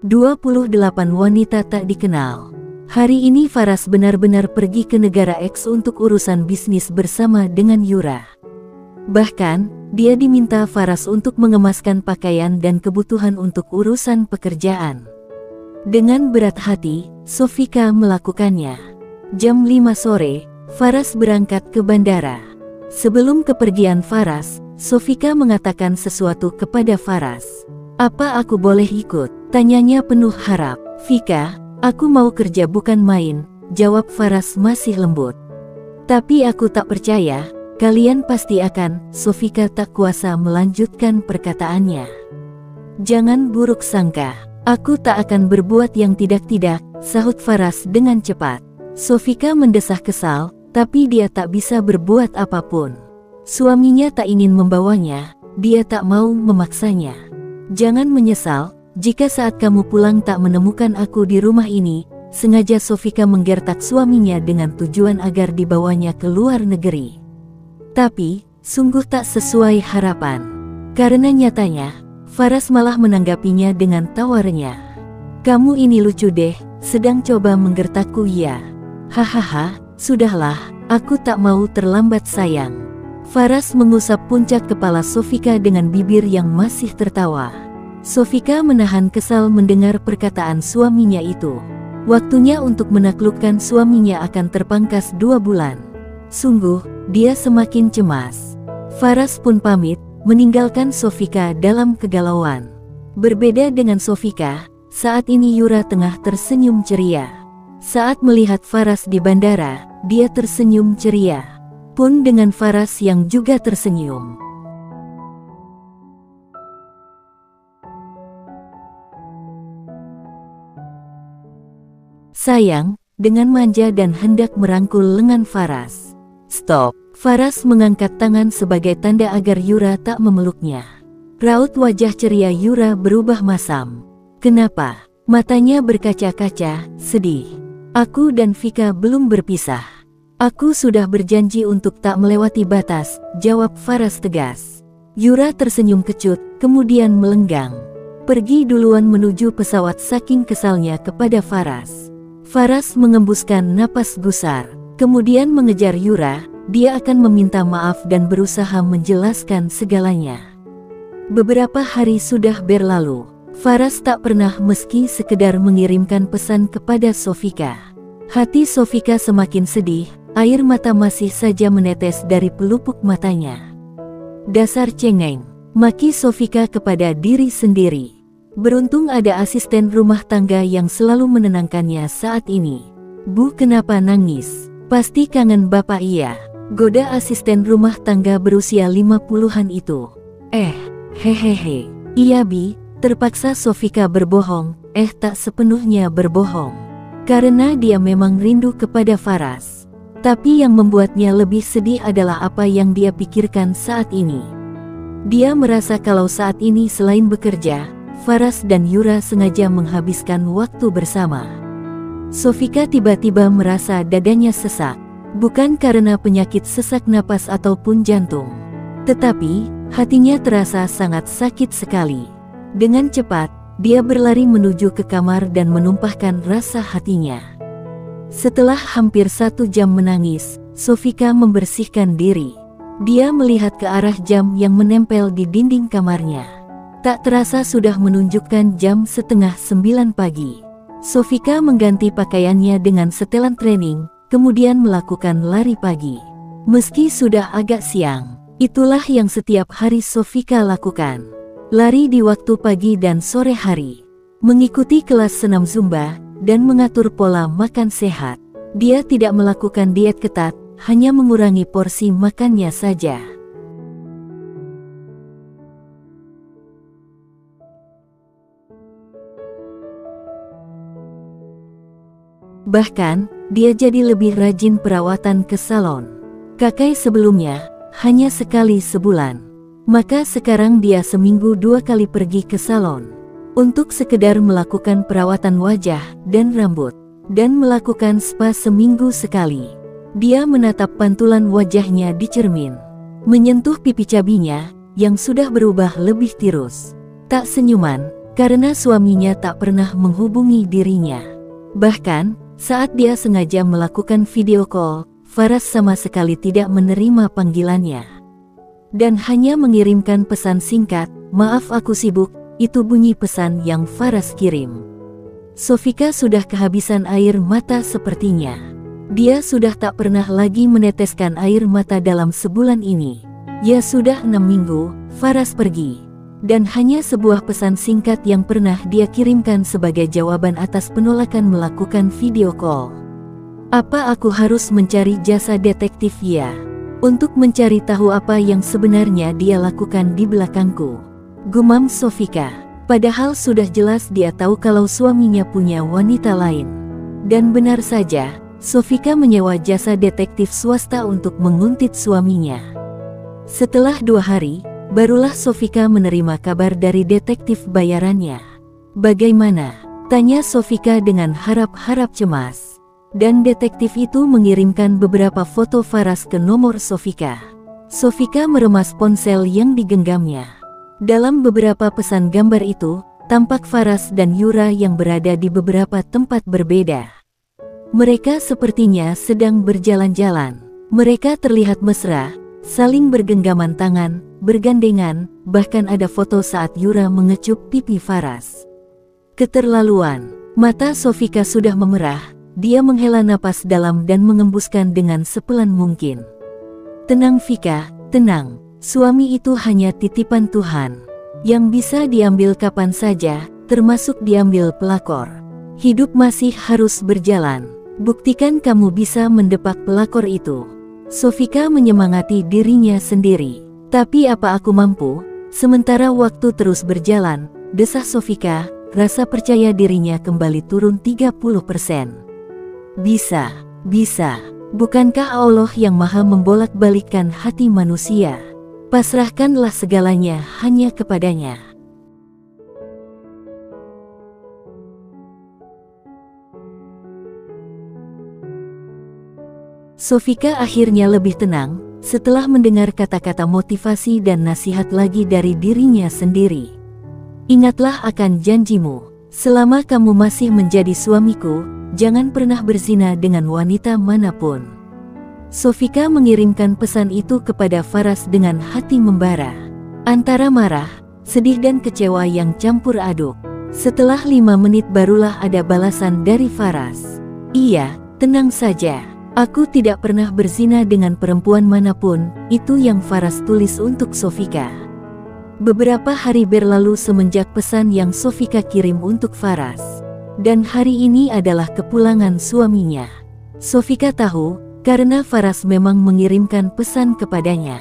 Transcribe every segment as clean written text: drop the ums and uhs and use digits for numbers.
"28 wanita tak dikenal." Hari ini Faras benar-benar pergi ke negara X untuk urusan bisnis bersama dengan Yura. Bahkan, dia diminta Faras untuk mengemaskan pakaian dan kebutuhan untuk urusan pekerjaan. Dengan berat hati, Sofika melakukannya. Jam 5 sore, Faras berangkat ke bandara. Sebelum kepergian Faras, Sofika mengatakan sesuatu kepada Faras. "Apa aku boleh ikut?" tanyanya penuh harap. "Vika, aku mau kerja bukan main," jawab Faras masih lembut. "Tapi aku tak percaya, kalian pasti akan." Sofika tak kuasa melanjutkan perkataannya. "Jangan buruk sangka, aku tak akan berbuat yang tidak-tidak," sahut Faras dengan cepat. Sofika mendesah kesal, tapi dia tak bisa berbuat apapun. Suaminya tak ingin membawanya, dia tak mau memaksanya. "Jangan menyesal jika saat kamu pulang tak menemukan aku di rumah ini." Sengaja Sofika menggertak suaminya dengan tujuan agar dibawanya ke luar negeri. Tapi, sungguh tak sesuai harapan. Karena nyatanya, Faras malah menanggapinya dengan tawarnya. "Kamu ini lucu deh, sedang coba menggertakku ya? Hahaha, sudahlah, aku tak mau terlambat sayang." Faras mengusap puncak kepala Sofika dengan bibir yang masih tertawa. Sofika menahan kesal mendengar perkataan suaminya itu. Waktunya untuk menaklukkan suaminya akan terpangkas 2 bulan. Sungguh, dia semakin cemas. Faras pun pamit, meninggalkan Sofika dalam kegalauan. Berbeda dengan Sofika, saat ini Yura tengah tersenyum ceria. Saat melihat Faras di bandara, dia tersenyum ceria. Pun dengan Faras yang juga tersenyum. "Sayang," dengan manja dan hendak merangkul lengan Faras. "Stop!" Faras mengangkat tangan sebagai tanda agar Yura tak memeluknya. Raut wajah ceria Yura berubah masam. "Kenapa?" Matanya berkaca-kaca, sedih. "Aku dan Vika belum berpisah. Aku sudah berjanji untuk tak melewati batas," jawab Faras tegas. Yura tersenyum kecut, kemudian melenggang. Pergi duluan menuju pesawat saking kesalnya kepada Faras. Faras mengembuskan napas gusar, kemudian mengejar Yura. Dia akan meminta maaf dan berusaha menjelaskan segalanya. Beberapa hari sudah berlalu. Faras tak pernah meski sekedar mengirimkan pesan kepada Sofika. Hati Sofika semakin sedih, air mata masih saja menetes dari pelupuk matanya. "Dasar cengeng," maki Sofika kepada diri sendiri. Beruntung ada asisten rumah tangga yang selalu menenangkannya saat ini. "Bu, kenapa nangis? Pasti kangen bapak." "Iya," goda asisten rumah tangga berusia 50-an itu. Hehehe. "Iya Bi," terpaksa Sofika berbohong, tak sepenuhnya berbohong. Karena dia memang rindu kepada Faras. Tapi yang membuatnya lebih sedih adalah apa yang dia pikirkan saat ini. Dia merasa kalau saat ini selain bekerja, Faras dan Yura sengaja menghabiskan waktu bersama. Sofika tiba-tiba merasa dadanya sesak. Bukan karena penyakit sesak napas ataupun jantung. Tetapi, hatinya terasa sangat sakit sekali. Dengan cepat, dia berlari menuju ke kamar dan menumpahkan rasa hatinya. Setelah hampir 1 jam menangis, Sofika membersihkan diri. Dia melihat ke arah jam yang menempel di dinding kamarnya. Tak terasa sudah menunjukkan jam 8:30 pagi. Sofika mengganti pakaiannya dengan setelan training, kemudian melakukan lari pagi. Meski sudah agak siang, itulah yang setiap hari Sofika lakukan. Lari di waktu pagi dan sore hari. Mengikuti kelas senam Zumba, dan mengatur pola makan sehat. Dia tidak melakukan diet ketat, hanya mengurangi porsi makannya saja. Bahkan, dia jadi lebih rajin perawatan ke salon. Kakek sebelumnya, hanya sekali sebulan. Maka sekarang dia seminggu 2 kali pergi ke salon. Untuk sekedar melakukan perawatan wajah dan rambut. dan melakukan spa seminggu sekali. Dia menatap pantulan wajahnya di cermin, menyentuh pipi cabinya yang sudah berubah lebih tirus. Tak senyuman, karena suaminya tak pernah menghubungi dirinya. Bahkan, saat dia sengaja melakukan video call, Faras sama sekali tidak menerima panggilannya. Dan hanya mengirimkan pesan singkat, "Maaf aku sibuk," itu bunyi pesan yang Faras kirim. Sofika sudah kehabisan air mata sepertinya. Dia sudah tak pernah lagi meneteskan air mata dalam sebulan ini. Ya sudah 6 minggu, Faras pergi. Dan hanya sebuah pesan singkat yang pernah dia kirimkan sebagai jawaban atas penolakan melakukan video call. "Apa aku harus mencari jasa detektif ya? Untuk mencari tahu apa yang sebenarnya dia lakukan di belakangku," gumam Sofika. Padahal sudah jelas dia tahu kalau suaminya punya wanita lain. Dan benar saja, Sofika menyewa jasa detektif swasta untuk menguntit suaminya. Setelah 2 hari, barulah Sofika menerima kabar dari detektif bayarannya. "Bagaimana?" tanya Sofika dengan harap-harap cemas. Dan detektif itu mengirimkan beberapa foto Faras ke nomor Sofika. Sofika meremas ponsel yang digenggamnya. Dalam beberapa pesan gambar itu, tampak Faras dan Yura yang berada di beberapa tempat berbeda. Mereka sepertinya sedang berjalan-jalan. Mereka terlihat mesra, saling bergenggaman tangan, bergandengan, bahkan ada foto saat Yura mengecup pipi Faras. Keterlaluan. Mata Sofika sudah memerah, dia menghela napas dalam dan mengembuskan dengan sepelan mungkin. "Tenang Vika, tenang. Suami itu hanya titipan Tuhan, yang bisa diambil kapan saja, termasuk diambil pelakor. Hidup masih harus berjalan. Buktikan kamu bisa mendepak pelakor itu." Sofika menyemangati dirinya sendiri. "Tapi apa aku mampu? Sementara waktu terus berjalan," desah Sofika, rasa percaya dirinya kembali turun 30%. Bisa. Bukankah Allah yang maha membolak-balikkan hati manusia? Pasrahkanlah segalanya hanya kepadanya. Sofika akhirnya lebih tenang setelah mendengar kata-kata motivasi dan nasihat lagi dari dirinya sendiri. "Ingatlah akan janjimu. Selama kamu masih menjadi suamiku, jangan pernah berzina dengan wanita manapun." Sofika mengirimkan pesan itu kepada Faras dengan hati membara, antara marah, sedih dan kecewa yang campur aduk. Setelah 5 menit barulah ada balasan dari Faras. "Iya, tenang saja. Aku tidak pernah berzina dengan perempuan manapun," itu yang Faras tulis untuk Sofika. Beberapa hari berlalu semenjak pesan yang Sofika kirim untuk Faras. Dan hari ini adalah kepulangan suaminya. Sofika tahu, karena Faras memang mengirimkan pesan kepadanya.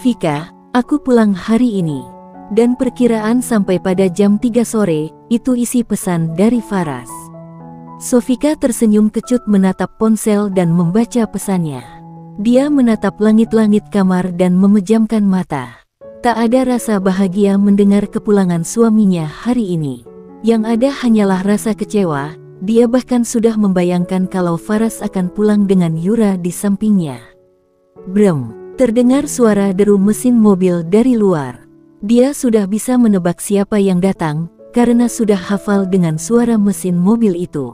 "Vika, aku pulang hari ini." Dan perkiraan sampai pada jam 3 sore, itu isi pesan dari Faras. Sofika tersenyum kecut menatap ponsel dan membaca pesannya. Dia menatap langit-langit kamar dan memejamkan mata. Tak ada rasa bahagia mendengar kepulangan suaminya hari ini. Yang ada hanyalah rasa kecewa. Dia bahkan sudah membayangkan kalau Faras akan pulang dengan Yura di sampingnya. Brem, terdengar suara deru mesin mobil dari luar. Dia sudah bisa menebak siapa yang datang, karena sudah hafal dengan suara mesin mobil itu.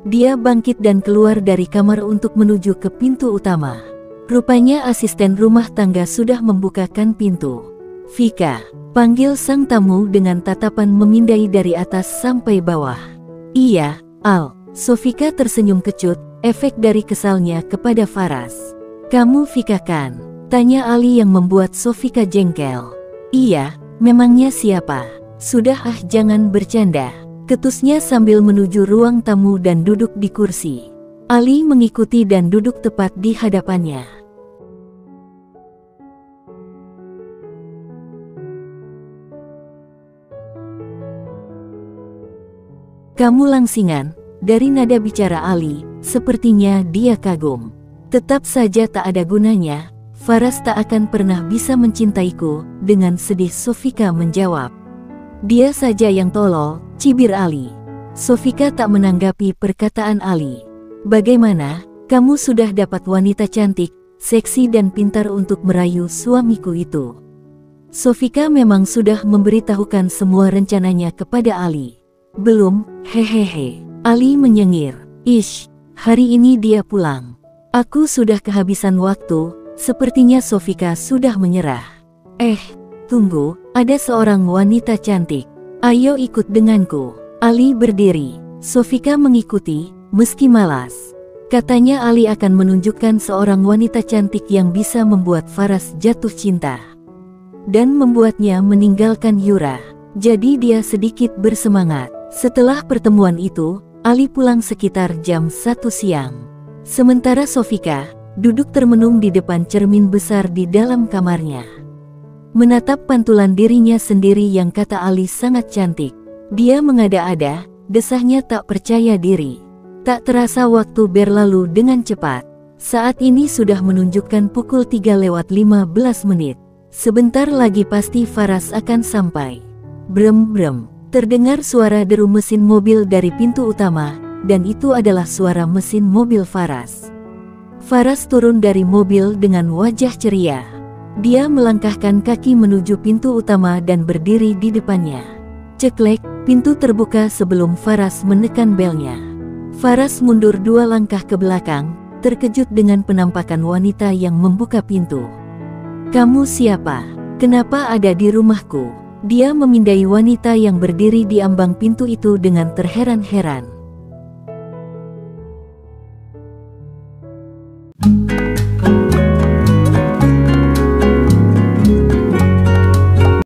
Dia bangkit dan keluar dari kamar untuk menuju ke pintu utama. Rupanya asisten rumah tangga sudah membukakan pintu. "Vika," panggil sang tamu dengan tatapan memindai dari atas sampai bawah. "Iya, Al." Sofika tersenyum kecut, efek dari kesalnya kepada Faras. "Kamu Vika kan?" tanya Ali yang membuat Sofika jengkel. "Iya, memangnya siapa?" "Sudah jangan bercanda," ketusnya sambil menuju ruang tamu dan duduk di kursi. Ali mengikuti dan duduk tepat di hadapannya. "Kamu langsingan," dari nada bicara Ali, sepertinya dia kagum. "Tetap saja tak ada gunanya, Faras tak akan pernah bisa mencintaiku," dengan sedih Sofika menjawab. "Dia saja yang tolol," cibir Ali. Sofika tak menanggapi perkataan Ali. Bagaimana, kamu sudah dapat wanita cantik, seksi dan pintar untuk merayu suamiku itu? Sofika memang sudah memberitahukan semua rencananya kepada Ali. Belum, hehehe. Ali menyengir. Ish, hari ini dia pulang. Aku sudah kehabisan waktu, sepertinya Sofika sudah menyerah. Tunggu, ada seorang wanita cantik. Ayo ikut denganku. Ali berdiri. Sofika mengikuti, meski malas. Katanya Ali akan menunjukkan seorang wanita cantik yang bisa membuat Faras jatuh cinta dan membuatnya meninggalkan Yura. Jadi dia sedikit bersemangat. Setelah pertemuan itu, Ali pulang sekitar jam 1 siang. Sementara Sofika duduk termenung di depan cermin besar di dalam kamarnya, menatap pantulan dirinya sendiri yang kata Ali sangat cantik. Dia mengada-ada, desahnya tak percaya diri. Tak terasa waktu berlalu dengan cepat. Saat ini sudah menunjukkan pukul 3:15. Sebentar lagi pasti Faras akan sampai. Brem-brem, terdengar suara deru mesin mobil dari pintu utama, dan itu adalah suara mesin mobil Faras. Faras turun dari mobil dengan wajah ceria. Dia melangkahkan kaki menuju pintu utama dan berdiri di depannya. Ceklek, pintu terbuka sebelum Faras menekan belnya. Faras mundur 2 langkah ke belakang, terkejut dengan penampakan wanita yang membuka pintu. Kamu siapa? Kenapa ada di rumahku? Dia memindai wanita yang berdiri di ambang pintu itu dengan terheran-heran.